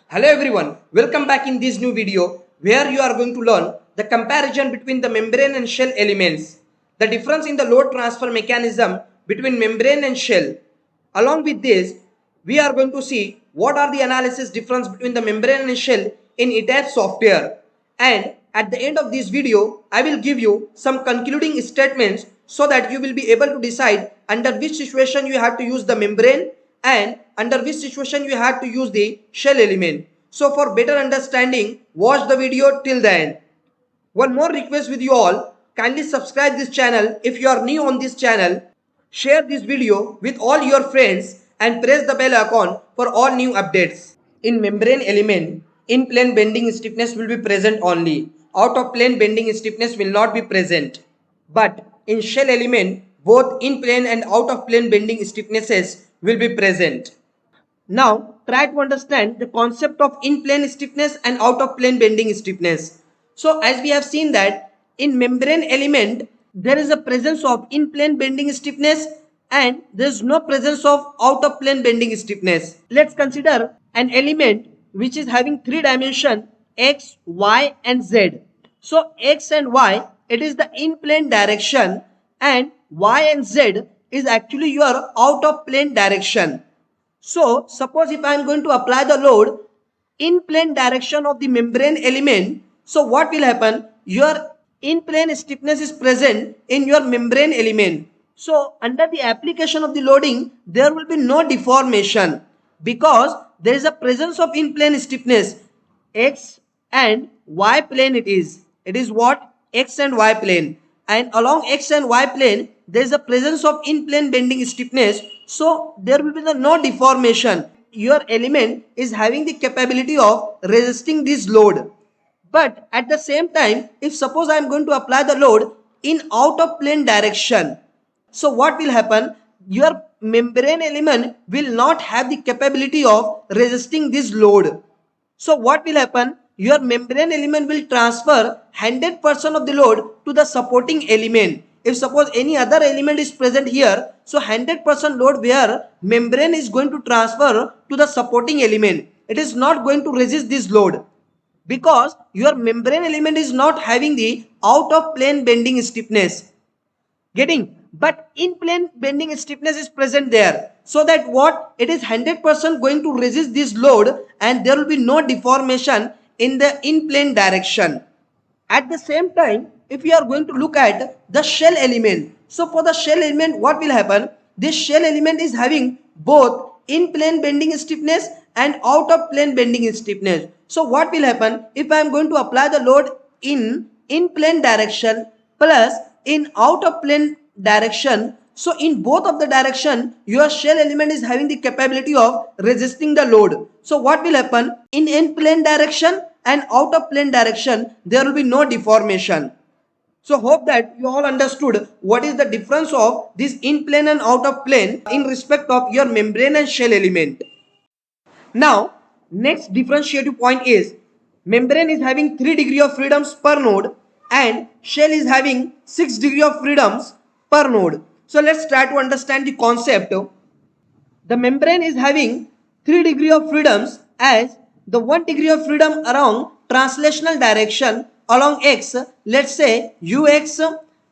Hello everyone, welcome back in this new video where you are going to learn the comparison between the membrane and shell elements, the difference in the load transfer mechanism between membrane and shell. Along with this, we are going to see what are the analysis difference between the membrane and shell in ETAP software. And at the end of this video, I will give you some concluding statements so that you will be able to decide under which situation you have to use the membrane and under which situation you have to use the shell element. So for better understanding, watch the video till the end. One more request with you all, kindly subscribe this channel if you are new on this channel, share this video with all your friends and press the bell icon for all new updates. In membrane element, in plane bending stiffness will be present only. Out of plane bending stiffness will not be present. But in shell element, both in plane and out of plane bending stiffnesses will be present. Now try to understand the concept of in plane stiffness and out of plane bending stiffness. So as we have seen that in membrane element there is a presence of in plane bending stiffness and there is no presence of out of plane bending stiffness. Let's consider an element which is having three dimension x, y and z. So x and y, it is the in plane direction and y and z is actually your out of plane direction. So suppose if I am going to apply the load in plane direction of the membrane element, so what will happen? Your in plane stiffness is present in your membrane element. So under the application of the loading, there will be no deformation because there is a presence of in plane stiffness. X and y plane it is. It is what? X and y plane. And along x and y plane, there is a presence of in plane bending stiffness. So there will be no deformation. Your element is having the capability of resisting this load. But at the same time, if suppose I am going to apply the load in out of plane direction, so what will happen? Your membrane element will not have the capability of resisting this load. So what will happen? Your membrane element will transfer 100% of the load to the supporting element. If suppose any other element is present here, so 100% load where membrane is going to transfer to the supporting element. It is not going to resist this load because your membrane element is not having the out of plane bending stiffness. Getting? But in plane bending stiffness is present there. So that what? It is 100% going to resist this load and there will be no deformation in the in plane direction. At the same time, if we are going to look at the shell element, so for the shell element, what will happen? This shell element is having both in plane bending stiffness and out of plane bending stiffness. So what will happen if I am going to apply the load in plane direction plus in out of plane direction? So in both of the direction, your shell element is having the capability of resisting the load. So what will happen? In plane direction and out of plane direction, there will be no deformation. So hope that you all understood what is the difference of this in plane and out of plane in respect of your membrane and shell element. Now next differentiative point is membrane is having 3 degree of freedoms per node and shell is having 6 degree of freedoms per node. So let's try to understand the concept. The membrane is having 3 degree of freedoms as the 1 degree of freedom around translational direction along x, let's say ux,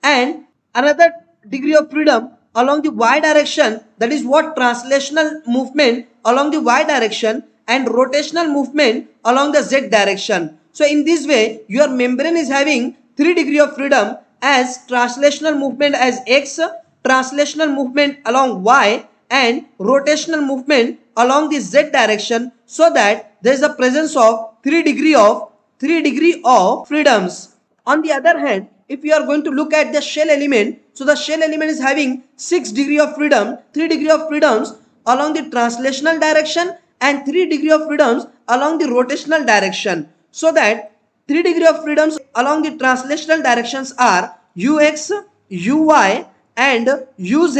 and another degree of freedom along the y direction, that is what? Translational movement along the y direction and rotational movement along the z direction. So in this way your membrane is having 3 degree of freedom as translational movement as x, translational movement along y and rotational movement along the z direction, so that there is a presence of 3 degree of freedoms. On the other hand, if you are going to look at the shell element, so the shell element is having 6 degree of freedom, 3 degree of freedoms along the translational direction and 3 degree of freedoms along the rotational direction. So that 3 degree of freedoms along the translational directions are ux, uy and uz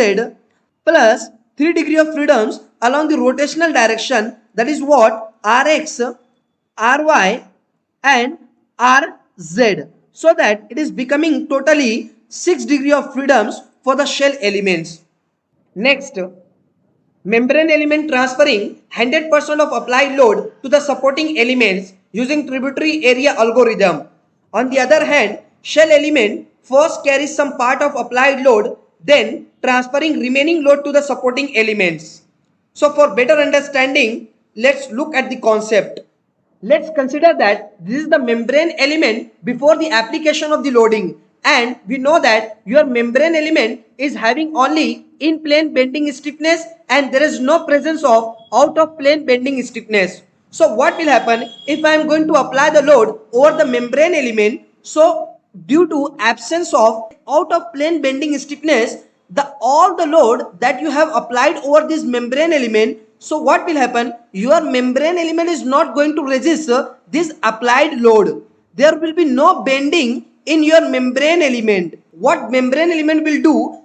plus 3 degree of freedoms along the rotational direction, that is what? Rx, ry and rz, so that it is becoming totally 6 degree of freedoms for the shell elements. Next, membrane element transferring 100% of applied load to the supporting elements using tributary area algorithm. On the other hand, shell element first carries some part of applied load, then transferring remaining load to the supporting elements. So for better understanding, let's look at the concept. Let's consider that this is the membrane element before the application of the loading, and we know that your membrane element is having only in plane bending stiffness and there is no presence of out of plane bending stiffness. So what will happen if I am going to apply the load over the membrane element? So due to absence of out of plane bending stiffness, the all the load that you have applied over this membrane element, so what will happen, your membrane element is not going to resist this applied load. There will be no bending in your membrane element. What membrane element will do,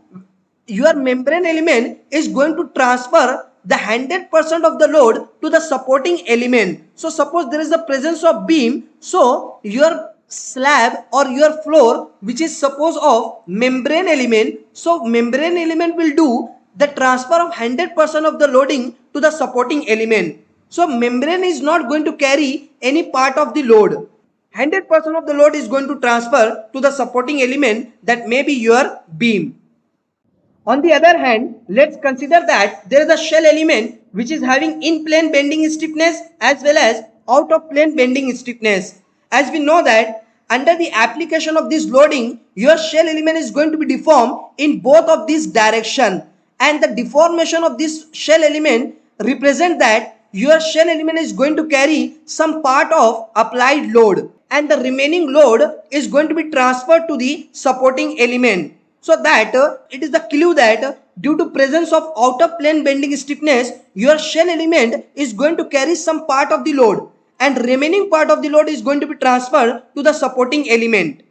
your membrane element is going to transfer the 100% of the load to the supporting element. So suppose there is the presence of beam, so your slab or your floor which is suppose of membrane element, so membrane element will do the transfer of 100% of the loading to the supporting element. So membrane is not going to carry any part of the load. 100% of the load is going to transfer to the supporting element, that may be your beam. On the other hand, let's consider that there is a shell element which is having in plane bending stiffness as well as out of plane bending stiffness. As we know that under the application of this loading, your shell element is going to be deformed in both of these direction, and the deformation of this shell element represent that your shell element is going to carry some part of applied load and the remaining load is going to be transferred to the supporting element. So that it is the clue that due to presence of outer plane bending stiffness, your shell element is going to carry some part of the load and remaining part of the load is going to be transferred to the supporting element.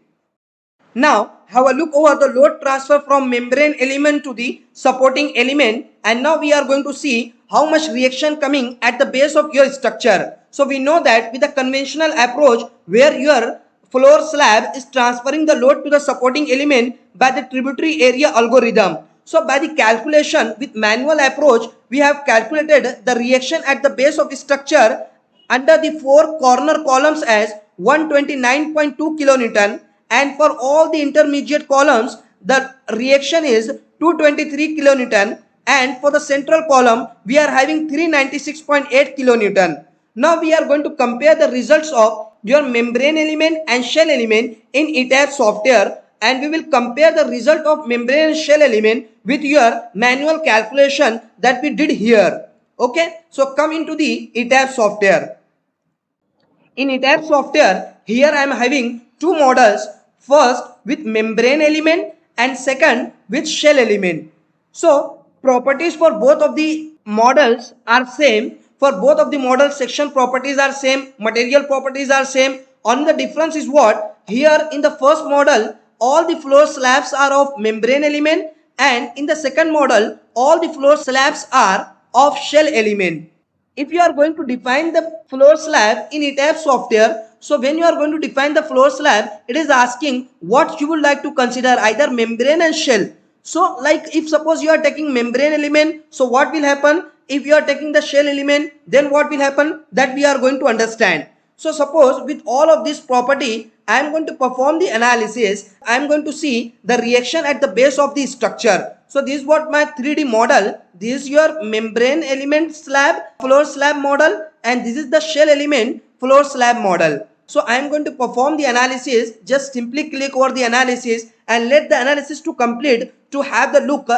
Now have a look over the load transfer from membrane element to the supporting element, and now we are going to see how much reaction coming at the base of your structure. So we know that with the conventional approach where your floor slab is transferring the load to the supporting element by the tributary area algorithm. So by the calculation with manual approach, we have calculated the reaction at the base of the structure under the four corner columns as 129.2 kilonewton, and for all the intermediate columns the reaction is 223 kilonewton, and for the central column we are having 396.8 kilonewton. Now we are going to compare the results of your membrane element and shell element in ETABS software, and we will compare the result of membrane and shell element with your manual calculation that we did here. Okay, so come into the ETABS software. In ETABS software, here I am having two models, first with membrane element and second with shell element. So properties for both of the models are same. For both of the models, section properties are same, material properties are same. Only the difference is what? Here in the first model, all the floor slabs are of membrane element, and in the second model, all the floor slabs are of shell element. If you are going to define the floor slab in ETABS software, so when you are going to define the floor slab, it is asking what you would like to consider, either membrane and shell. So like if suppose you are taking membrane element, so what will happen? If you are taking the shell element, then what will happen? That we are going to understand. So suppose with all of this property, I am going to perform the analysis. I am going to see the reaction at the base of the structure. So this is what my 3D model. This is your membrane element slab, floor slab model, and this is the shell element floor slab model. So I am going to perform the analysis. Just simply click over the analysis and let the analysis to complete to have the look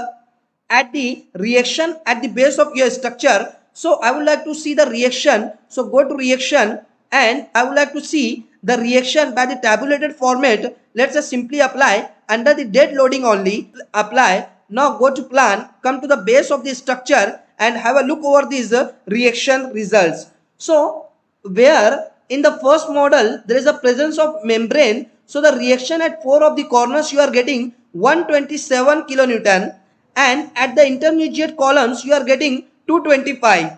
at the reaction at the base of your structure. So I would like to see the reaction. So go to reaction and I would like to see the reaction by the tabulated format. Let's just simply apply under the dead loading only. Apply. Now go to plan, come to the base of the structure and have a look over these reaction results. So where in the first model there is a presence of membrane, so the reaction at 4 of the corners you are getting 127 kilonewton, and at the intermediate columns you are getting 225,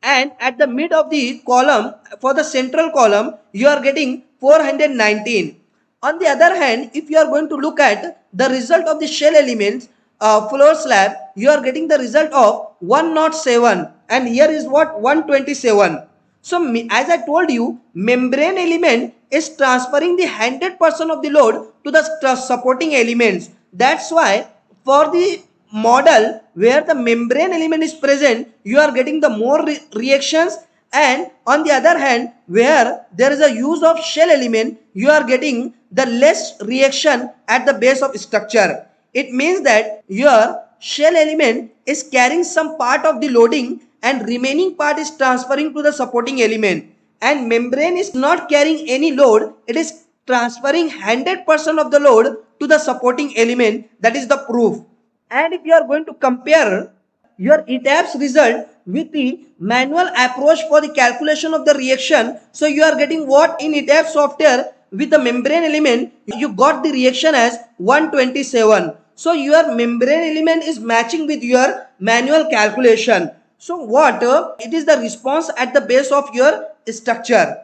and at the mid of the column for the central column you are getting 419. On the other hand, if you are going to look at the result of the shell elements, floor slab, you are getting the result of 107, and here is what 127. So as I told you, membrane element is transferring the 100% of the load to the supporting elements. That's why for the model where the membrane element is present, you are getting the more reactions, and on the other hand where there is a use of shell element, you are getting the less reaction at the base of structure. It means that your shell element is carrying some part of the loading and remaining part is transferring to the supporting element, and membrane is not carrying any load, it is transferring 100% of the load to the supporting element. That is the proof. And if you are going to compare your ETABS result with the manual approach for the calculation of the reaction, so you are getting what in ETABS software with the membrane element, you got the reaction as 127. So your membrane element is matching with your manual calculation. So what? It is the response at the base of your structure.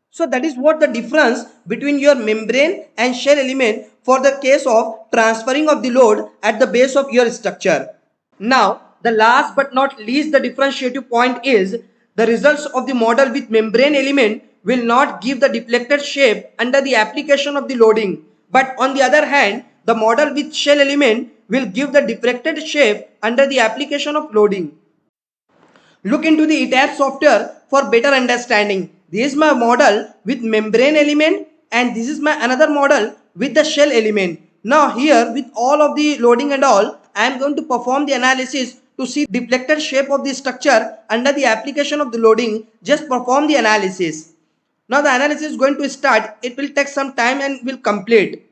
So that is what the difference between your membrane and shell element for the case of transferring of the load at the base of your structure. Now, the last but not least, the differentiative point is the results of the model with membrane element will not give the deflected shape under the application of the loading. But on the other hand, the model with shell element will give the deflected shape under the application of loading. Look into the ETABS software for better understanding. This is my model with membrane element and this is my another model with the shell element. Now here with all of the loading and all, I am going to perform the analysis to see deflected shape of the structure under the application of the loading. Just perform the analysis. Now the analysis is going to start. It will take some time and will complete.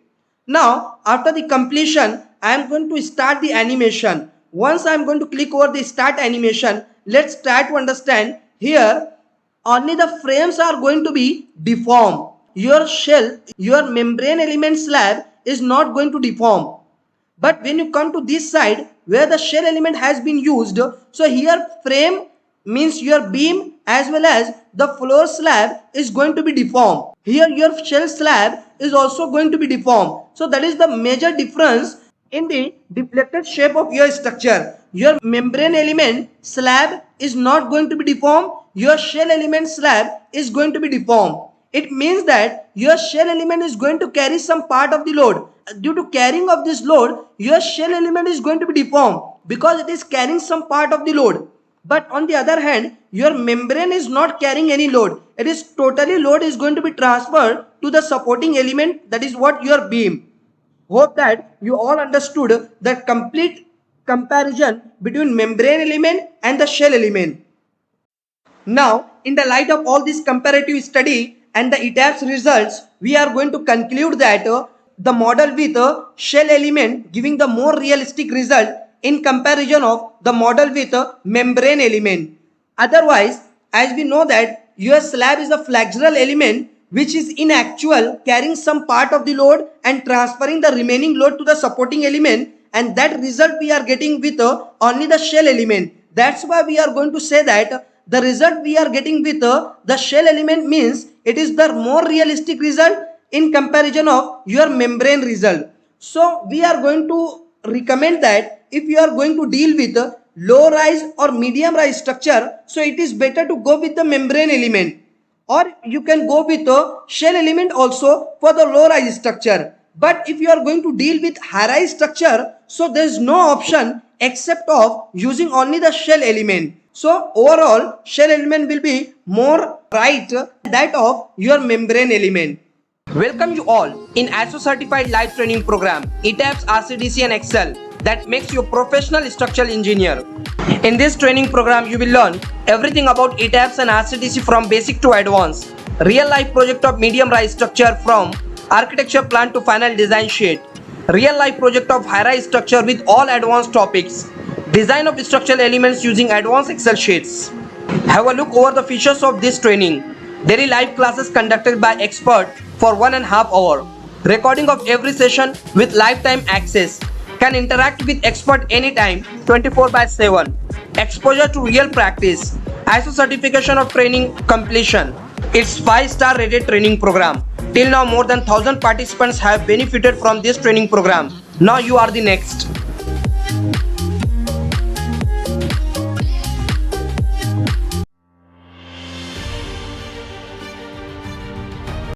Now after the completion, I am going to start the animation. Once I am going to click over the start animation, let's try to understand. Here only the frames are going to be deformed. Your shell, your membrane element slab is not going to deform. But when you come to this side where the shell element has been used, so here frame means your beam as well as the floor slab is going to be deformed. Here your shell slab is also going to be deformed. So that is the major difference in the deflected shape of your structure. Your membrane element slab is not going to be deformed. Your shell element slab is going to be deformed. It means that your shell element is going to carry some part of the load. Due to carrying of this load, your shell element is going to be deformed because it is carrying some part of the load. But on the other hand, your membrane is not carrying any load. It is totally load is going to be transferred to the supporting element, that is what your beam. Hope that you all understood the complete comparison between membrane element and the shell element. Now, in the light of all this comparative study and the ETABS results, we are going to conclude that the model with a shell element giving the more realistic result in comparison of the model with a membrane element. Otherwise, as we know that your slab is a flexural element which is in actual carrying some part of the load and transferring the remaining load to the supporting element, and that result we are getting with only the shell element. That's why we are going to say that the result we are getting with the shell element means it is the more realistic result in comparison of your membrane result. So we are going to recommend that if you are going to deal with low rise or medium rise structure, so it is better to go with the membrane element, or you can go with a shell element also for the low rise structure. But if you are going to deal with high rise structure, so there is no option except of using only the shell element. So overall shell element will be more right than that of your membrane element. Welcome you all in ASSO certified live training program ETABS, RCDC and Excel that makes you a professional structural engineer. In this training program you will learn everything about ETABS and RCDC from basic to advanced, real life project of medium rise structure from architecture plan to final design sheet, real life project of high rise structure with all advanced topics, design of structural elements using advanced Excel sheets. Have a look over the features of this training. Daily live classes conducted by expert for 1.5 hours. Recording of every session with lifetime access. Can interact with expert anytime 24/7. Exposure to real practice. ISO certification of training completion. It's 5-star rated training program. Till now more than 1,000 participants have benefited from this training program. Now you are the next. Bye.